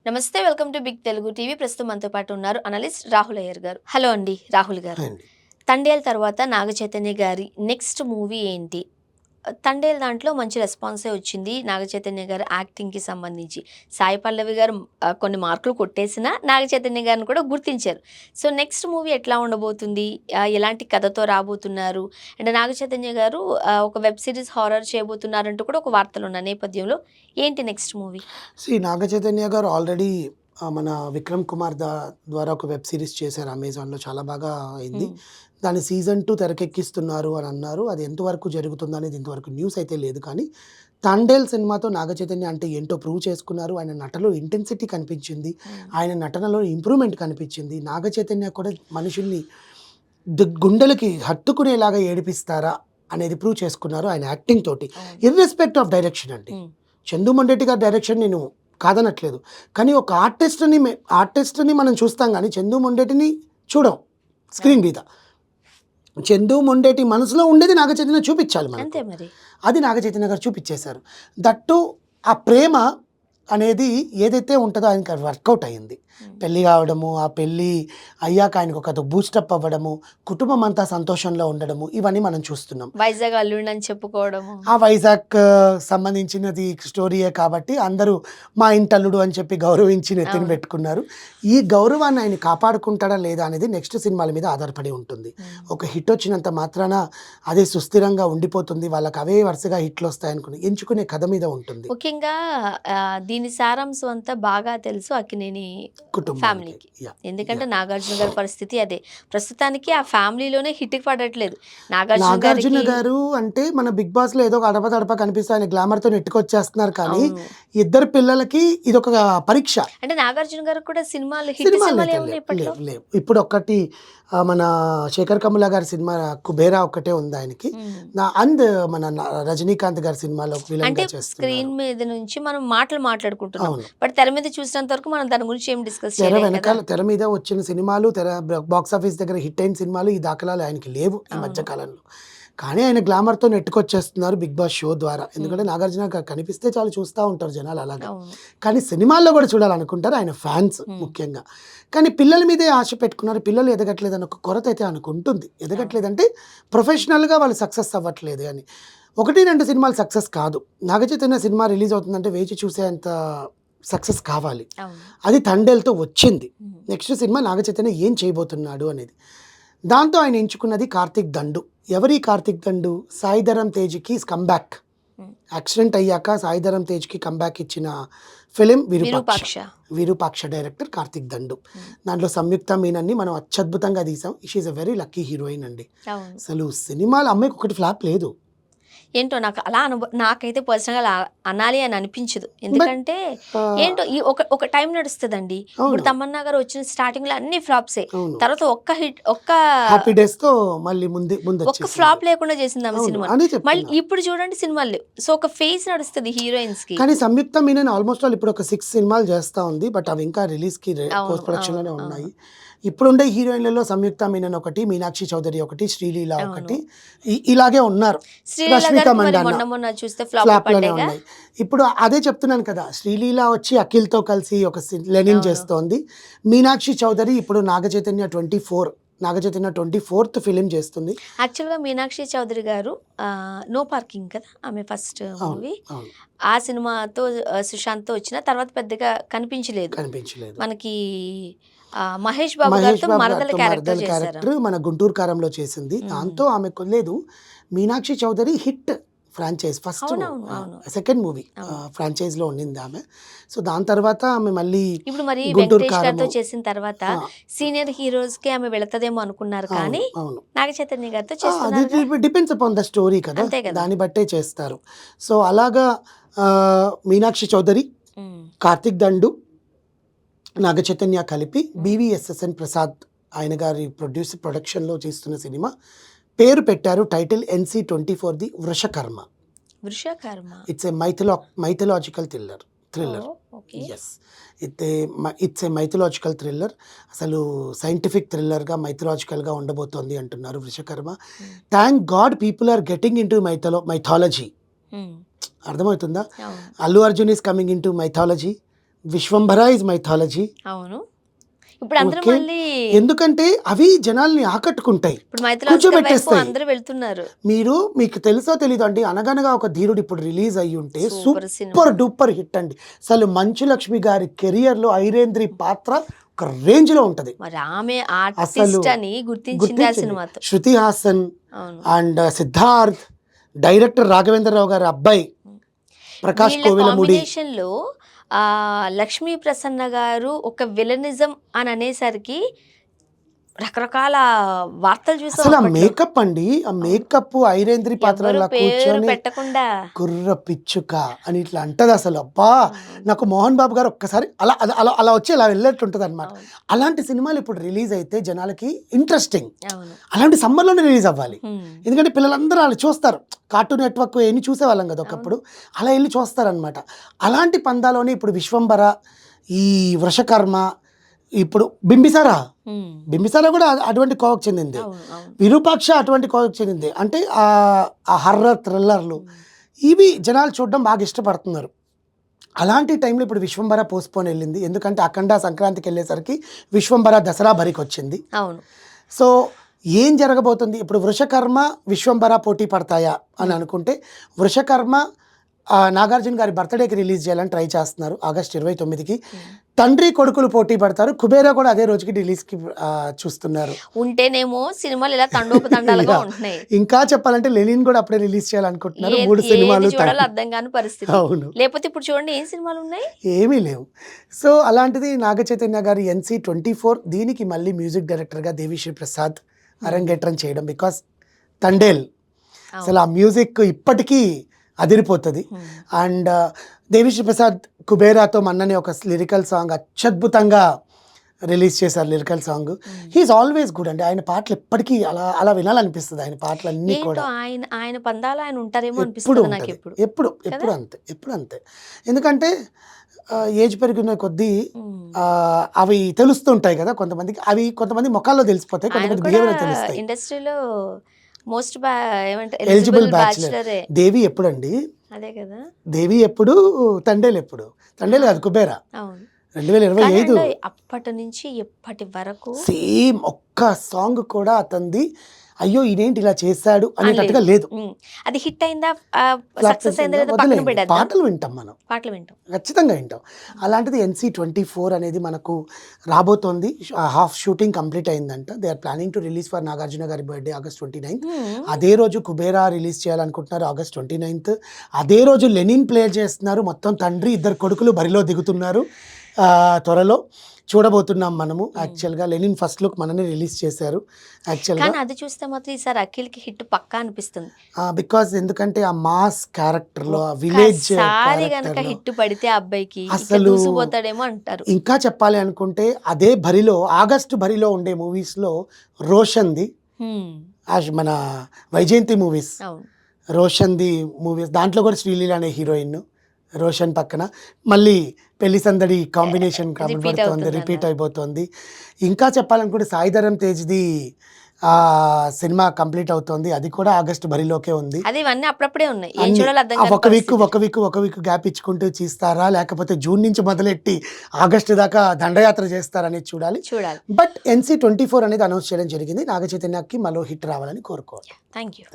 నమస్తే. Welcome to big Telugu TV. ప్రస్తుతం మనతో పాటు ఉన్నారు అనలిస్ట్ రాహుల్ అయ్యర్ గారు. హలో అండి రాహుల్ గారు. హాయ్ అండి. తండేల్ తర్వాత నాగ చైతన్య గారి నెక్స్ట్ మూవీ ఏంటి? తండేల్ దాంట్లో మంచి రెస్పాన్సే వచ్చింది నాగ చైతన్య గారి యాక్టింగ్‌కి సంబంధించి. సాయి పల్లవి గారు కొన్ని మార్కులు కొట్టేసినా నాగ చైతన్య గారిని కూడా గుర్తించారు. సో నెక్స్ట్ మూవీ ఎట్లా ఉండబోతుంది? ఎలాంటి కథతో రాబోతున్నారు? అండ్ నాగ చైతన్య గారు ఒక వెబ్ సిరీస్ హారర్ చేయబోతున్నారంటూ కూడా ఒక వార్తలున్న నేపథ్యంలో ఏంటి నెక్స్ట్ మూవీ? నాగ చైతన్య గారు ఆల్రెడీ మన 'విక్రమ్ కుమార్' ద్వారా ఒక వెబ్ సిరీస్ చేశారు అమెజాన్‌లో. చాలా బాగా అయింది. దాని సీజన్ 2 తెరకెక్కిస్తున్నారు అని అన్నారు. అది ఎంతవరకు జరుగుతుందనేది ఇంతవరకు న్యూస్ అయితే లేదు. కానీ 'తండేల్' సినిమాతో నాగ చైతన్య అంటే ఏంటో ప్రూవ్ చేసుకున్నారు. ఆయన నటనలో ఇంటెన్సిటీ కనిపించింది. ఆయన నటనలో ఇంప్రూవ్‌మెంట్ కనిపించింది. నాగ చైతన్య కూడా మనుషుల్ని గుండెలకి హత్తుకునేలాగా ఏడిపిస్తారా అనేది ప్రూవ్ చేసుకున్నారు ఆయన యాక్టింగ్ తోటి. ఇర్రెస్పెక్ట్ ఆఫ్ డైరెక్షన్ అండి. చందు మొండేటి గారి డైరెక్షన్ నేను కాదనట్లేదు. కానీ ఒక ఆర్టిస్ట్‌ని మనం చూస్తాం కానీ చందు మొండేటిని చూడం స్క్రీన్ మీద. చందు మొండేటి మనసులో ఉండేది నాగ చైతన్య చూపించాలి మనకు. అంతే మరి. అది నాగ చైతన్య గారు చూపించేశారు. దట్టు ఆ ప్రేమ అనేది ఏదైతే ఉంటుందో ఆయనకి వర్కౌట్ అయ్యింది. పెళ్ళి కావడము, ఆ పెళ్ళి అయ్యాక ఆయనకు ఒక బూస్టప్ అవ్వడము, కుటుంబం అంతా సంతోషంలో ఉండడము, ఇవన్నీ మనం చూస్తున్నాం. వైజాగ్ అల్లుడని చెప్పుకోవడము. ఆ వైజాగ్ సంబంధించినది స్టోరీయే కాబట్టి అందరూ మా ఇంటల్లుడు అని చెప్పి గౌరవించి నెత్తిన పెట్టుకున్నారు. ఈ గౌరవాన్ని ఆయన కాపాడుకుంటాడా లేదా అనేది నెక్స్ట్ సినిమాల మీద ఆధారపడి ఉంటుంది. ఒక హిట్ వచ్చినంత మాత్రాన అదే సుస్థిరంగా ఉండిపోతుంది, వాళ్ళకి అవే వరుసగా హిట్లు వస్తాయనుకుని ఎంచుకునే కథ మీద ఉంటుంది. ముఖ్యంగా దీని సారాంశం అంతా బాగా తెలుసు అక్కినేని ఫ్యామిలీకి. ఎందుకంటే నాగార్జున గారి పరిస్థితి అదే. ప్రస్తుతానికి ఆ ఫ్యామిలీలోనే హిట్ పడట్లేదు. నాగార్జున గారు అంటే మన బిగ్ బాస్ లో ఏదో అడప తడప కనిపిస్తే ఆయన గ్లామర్ తో నెట్టుకొచ్చేస్తున్నారు. కానీ ఇద్దరు పిల్లలకి ఇది ఒక పరీక్ష. అంటే నాగార్జున గారు కూడా సినిమాలు హిట్ లేవు. ఇప్పుడు ఒకటి మన శేఖర్ కమల గారి సినిమా కుబేరా ఒక్కటే ఉంది ఆయనకి. అండ్ మన రజనీకాంత్ గారి సినిమాలో అంటే స్క్రీన్ మీద నుంచి మనం మాట్లాడుకుంటున్నాం. బట్ తెర మీద చూసినంత వరకు మనం దాని గురించి ఏం డిస్కస్ చేయలేం. వెనకాల తెర మీద వచ్చిన సినిమాలు, బాక్స్ ఆఫీస్ దగ్గర హిట్ అయిన సినిమాలు ఈ దాఖలాలు ఆయనకి లేవు ఈ మధ్య కాలంలో. కానీ ఆయన గ్లామర్తో నెట్టుకొచ్చేస్తున్నారు బిగ్ బాస్ షో ద్వారా. ఎందుకంటే నాగార్జున కనిపిస్తే చాలు చూస్తూ ఉంటారు జనాలు అలాగా. కానీ సినిమాల్లో కూడా చూడాలనుకుంటారు ఆయన ఫ్యాన్స్ ముఖ్యంగా. కానీ పిల్లల మీదే ఆశ పెట్టుకున్నారు. పిల్లలు ఎదగట్లేదని ఒక కొరత అయితే అనుకుంటుంది. ఎదగట్లేదంటే ప్రొఫెషనల్గా వాళ్ళు సక్సెస్ అవ్వట్లేదు అని. 1-2 సినిమాలు సక్సెస్ కాదు. నాగ చైతన్య సినిమా రిలీజ్ అవుతుందంటే వేచి చూసేంత సక్సెస్ కావాలి. అది తండేల్తో వచ్చింది. నెక్స్ట్ సినిమా నాగ చైతన్య ఏం చేయబోతున్నాడు అనేది. దాంతో ఆయన ఎంచుకున్నది కార్తిక్ దండు. ఎవరి కార్తిక్ దండు? సాయిధరమ్ తేజ్కి కంబ్యాక్. యాక్సిడెంట్ అయ్యాక సాయిధరమ్ తేజ్కి కంబ్యాక్ ఇచ్చిన ఫిలిం విరూపాక్ష డైరెక్టర్ కార్తిక్ దండు. దాంట్లో సంయుక్త మీనన్ని మనం అత్యద్భుతంగా తీసాం. She's a very lucky heroine అండి. అసలు సినిమాలు అమ్మాయికి ఒకటి ఫ్లాప్ లేదు. ఏంటో నాకు అలా నాకైతే పర్సనల్గా అనాలి అని అనిపించదు. ఎందుకంటే ఏంటో ఈ ఒక టైం నడుస్తుందండి. ఇప్పుడు తమన్నా గారు వచ్చిన స్టార్టింగ్ లో అన్ని ఫ్లాప్సే. తర్వాత ఒక్క హిట్, ఒక్క ఫ్లాప్ లేకుండా చేసింది ఆమె సినిమా. మళ్ళీ ఇప్పుడు చూడండి సినిమాలు లేవు. సో ఒక ఫేస్ నడుస్తుంది హీరోయిన్స్ కి. కానీ సంయుక్త మీనన్ ఆల్మోస్ట్ ఇప్పుడు ఒక 6 సినిమాలు చేస్తా ఉంది. బట్ అవి ఇంకా రిలీజ్ కి పోస్ట్ ప్రొడక్షన్ లోనే ఉన్నాయి. ఇప్పుడుండే హీరోయిన్లలో సంయుక్త మీనన్ ఒకటి, మీనాక్షి చౌదరి ఒకటి, శ్రీలీల ఒకటి, ఇలాగే ఉన్నారు. రష్మిక మండాన్న ఫ్లాప్ లోనే ఉన్నాయి. ఇప్పుడు అదే చెప్తున్నాను కదా, శ్రీలీల వచ్చి అఖిల్తో కలిసి ఒక లెనిన్ చేస్తోంది. మీనాక్షి చౌదరి ఇప్పుడు నాగ చైతన్య 24th ఫిలిం చేస్తుంది. యాక్చువల్గా మీనాక్షి చౌదరి గారు నో పార్కింగ్ కదా ఆమె ఫస్ట్ మూవీ. ఆ సినిమాతో సుశాంత్తో వచ్చిన తర్వాత పెద్దగా కనిపించలేదు మనకి. మహేష్ బాబు గారితో మరదల క్యారెక్టర్ మన గుంటూరు కారంలో చేసింది. దాంతో ఆమె లేదు. Meenakshi Chaudhary hit franchise first second movie franchise లో ఉండింది ఆమె. సో దాని తర్వాత ఆమె మళ్ళీ ఇప్పుడు మరి వెంకటేష్ గారితో చేసిన తర్వాత సీనియర్ హీరోస్ కి ఆమె వెళతదేమో అనుకున్నారు. కానీ నాగ చైతన్య గారితో చేస్తున్నారు. డిపెండ్స్ అపాన్ ద స్టోరీ కదా, దాన్ని బట్టే చేస్తారు. సో అలాగా మీనాక్షి చౌదరి, కార్తిక్ దండు, నాగ చైతన్య కలిపి BVSSN ప్రసాద్ ఆయన గారి ప్రొడక్షన్లో చేస్తున్న సినిమా పేరు పెట్టారు. Title NC-24 the Vrushakarma. It's a mythological thriller. Yes, it's a mythological thriller. అసలు సైంటిఫిక్ థ్రిల్లర్గా మైథలాజికల్గా ఉండబోతోంది అంటున్నారు Vrushakarma. Thank god people are getting into mythology. అర్థమవుతుందా? Allu Arjun is coming into mythology. Vishwambhara is mythology. అవును. ఇప్పుడు అందరూ ఓకే. మళ్ళీ ఎందుకంటే అవి జనాల్ని ఆకట్టుకుంటాయి, ఇప్పుడు మైథలాజికల్ వైపు కూర్చోబెట్టేస్తాయి. అందరూ వెళ్తున్నారు. మీకు తెలుసో తెలీదు అండి, అనగనగా ఒక ధీరుడు ఇప్పుడు రిలీజ్ అయ్యి ఉంటే super cinema. Super duper hit అండి. అసలు మంచు లక్ష్మి గారి కెరియర్ లో ఐరేంద్రి పాత్ర ఒక రేంజ్ లో ఉంటది. మరి ఆమె అసలు ఆర్టిస్ట్ అని గుర్తించింది ఆ సినిమాతో. శృతి హాసన్ అవును. అండ్ సిద్ధార్థ్, డైరెక్టర్ రాఘవేంద్రరావు గారి అబ్బాయి ప్రకాష్ వీళ్ళ కోవిలముడి. కాంబినేషన్ లో లక్ష్మీ ప్రసన్న గారు ఒక విలనిజం అని అనేసరికి రకరకాల వార్తలు చూసాం. అసలు ఆ అప్పట్లో. మేకప్ అండి, ఆ మేకప్ ఐరేంద్రి పాత్ర ఎవరు అలా పేరు కూర్చొని పెట్టకుండా కుర్ర పిచ్చుక అని ఇట్లా అంటది. అసలు అబ్బా, నాకు మోహన్ బాబు గారు ఒక్కసారి అలా అలా అలా అలా వచ్చి అలా వెళ్ళేట్టుంటది అనమాట. అవును. అలాంటి సినిమాలు ఇప్పుడు రిలీజ్ అయితే జనాలకి ఇంట్రెస్టింగ్. అవును. అలాంటి సమ్మర్లోనే రిలీజ్ అవ్వాలి, హ్మ్. ఎందుకంటే పిల్లలందరూ అలా చూస్తారు. కార్టూన్ నెట్వర్క్ ఎన్ని చూసేవాళ్ళం కదా ఒకప్పుడు, అలా వెళ్ళి చూస్తారనమాట. అలాంటి పందాలోనే ఇప్పుడు విశ్వంభర, ఈ వృషకర్మ, ఇప్పుడు బింబిసారా హ్మ్. బింబిసారా కూడా అటువంటి కోవకు చెందింది. అవును. అవును. విరూపాక్ష అటువంటి కోవకు చెందింది. అంటే ఆ హర్రర్ థ్రిల్లర్లు ఇవి జనాలు చూడడం బాగా ఇష్టపడుతున్నారు. అలాంటి టైంలో ఇప్పుడు విశ్వంభర పోస్ట్పోన్ వెళ్ళింది, ఎందుకంటే అఖండ సంక్రాంతికి వెళ్ళేసరికి విశ్వంభర దసరా బరికి వచ్చింది. అవును. సో ఏం జరగబోతుంది ఇప్పుడు? వృషకర్మ విశ్వంభర పోటీ పడతాయా అని అనుకుంటే, వృషకర్మ నాగార్జున గారి బర్త్డేకి రిలీజ్ చేయాలని ట్రై చేస్తున్నారు, ఆగస్ట్ 29కి. తండ్రి కొడుకులు పోటీ పడతారు, కుబేరా కూడా అదే రోజుకి రిలీజ్కి చూస్తున్నారు. ఉంటేనేమో సినిమాలు ఇలా తండోపతండాలుగా ఉంటున్నాయి. ఇంకా చెప్పాలంటే లెనిన్ కూడా అప్పుడే రిలీజ్ చేయాలనుకుంటున్నారు, ఏది 3 సినిమాలు చూడాలో అర్థం కాని పరిస్థితి. అవును, లేకపోతే ఇప్పుడు చూడండి ఏం సినిమాలు ఉన్నాయి. ఏమీ లేవు. సో అలాంటిది నాగ చైతన్య గారి NC24 దీనికి మళ్ళీ మ్యూజిక్ డైరెక్టర్గా దేవిశ్రీ ప్రసాద్ అరంగేట్రం చేయడం. బికాస్ తండేల్ అసలు ఆ మ్యూజిక్ ఇప్పటికీ అదిరిపోతుంది. అండ్ దేవిశ్రీ ప్రసాద్ కుబేరాతో మన్ననే ఒక లిరికల్ సాంగ్ అత్యద్భుతంగా రిలీజ్ చేశారు. Lyrical song he's always good అండి. ఆయన పాటలు ఎప్పటికీ అలా అలా వినాలనిపిస్తుంది. ఆయన పాటలు అన్నీ కూడా ఆయన పందాలు ఆయన ఉంటారేమో ఎప్పుడు అనిపిస్తుంది నాకు. ఉంటుంది, ఎప్పుడు అంతే. ఎందుకంటే ఏజ్ పెరిగిన కొద్దీ అవి తెలుస్తుంటాయి కదా కొంతమందికి, అవి కొంతమంది ముఖాల్లో తెలిసిపోతాయి, కొంతమంది బిహేవియర్ తెలుస్తాయి. ఇండస్ట్రీలో మోస్ట్ ఎలిజిబుల్ బ్యాచులర్. దేవి ఎప్పుడండి? అదే కదా. దేవి ఎప్పుడు, తండేలు ఎప్పుడు? తండేలు కాదు, కుబేరా అవును. 2025. అప్పటి నుంచి ఎప్పటి వరకు సేమ్ ఒక్క సాంగ్ కూడా అతనిది అయ్యో ఇదేంటి ఇలా చేశాడు అనేటట్టుగా లేదు. అది హిట్ అయిందా, సక్సెస్ అయిందా లేదా పక్కన పెట్టేద్దాం. పాటలు వింటాం మనం, పాటలు వింటాం, ఖచ్చితంగా వింటాం. అలాంటిది NC24 అనేది మనకు రాబోతోంది. హాఫ్ షూటింగ్ కంప్లీట్ అయిందంట. They are planning to release for Nagarjuna గారి బర్త్డే ఆగస్ట్ 29th. అదే రోజు కుబేరా రిలీజ్ చేయాలనుకుంటున్నారు ఆగస్ట్ 29th. అదే రోజు లెనిన్ ప్లే చేస్తున్నారు. మొత్తం తండ్రి ఇద్దరు కొడుకులు బరిలో దిగుతున్నారు. త్వరలో చూడబోతున్నాం మనము. యాక్చువల్గా లెనిన్ ఫస్ట్ లుక్ మననే రిలీజ్ చేశారు యాక్చువల్గా. కానీ అది చూస్తే మాత్రం ఈసారి అఖిల్కి హిట్ పక్కా అనిపిస్తుంది. బికాజ్ ఎందుకంటే ఆ మాస్ క్యారెక్టర్లో, ఆ విలేజ్ గనక హిట్ పడితే ఆ అబ్బాయికి అసలు దూసుకుపోతాడేమో అంటారు. ఇంకా చెప్పాలి అనుకుంటే అదే బరిలో, ఆగస్టు బరిలో ఉండే మూవీస్లో రోషన్ది, మన వైజయంతి మూవీస్, రోషన్ది మూవీస్, దాంట్లో కూడా శ్రీలీల అనే హీరోయిన్ రోషన్ పక్కన మళ్ళీ పెళ్లి సందడి కాంబినేషన్ కాబడుతోంది, రిపీట్ అయిపోతుంది. ఇంకా చెప్పాలనుకుంటే సాయిధరం తేజ్ది సినిమా కంప్లీట్ అవుతోంది, అది కూడా ఆగస్టు బరిలోకే ఉంది. అది ఇవన్నీ అప్పుడప్పుడే ఉన్నాయి, ఏం చూడాలో అర్థం కాదు. ఒక వీక్ గ్యాప్ ఇచ్చుకుంటూ చేస్తారా, లేకపోతే జూన్ నుంచి మొదలెట్టి ఆగస్టు దాకా దండయాత్ర చేస్తారనేది చూడాలి. బట్ NC24 అనేది అనౌన్స్ చేయడం జరిగింది. నాగ చైతన్యకి మరో హిట్ రావాలని కోరుకోవాలి. Thank you.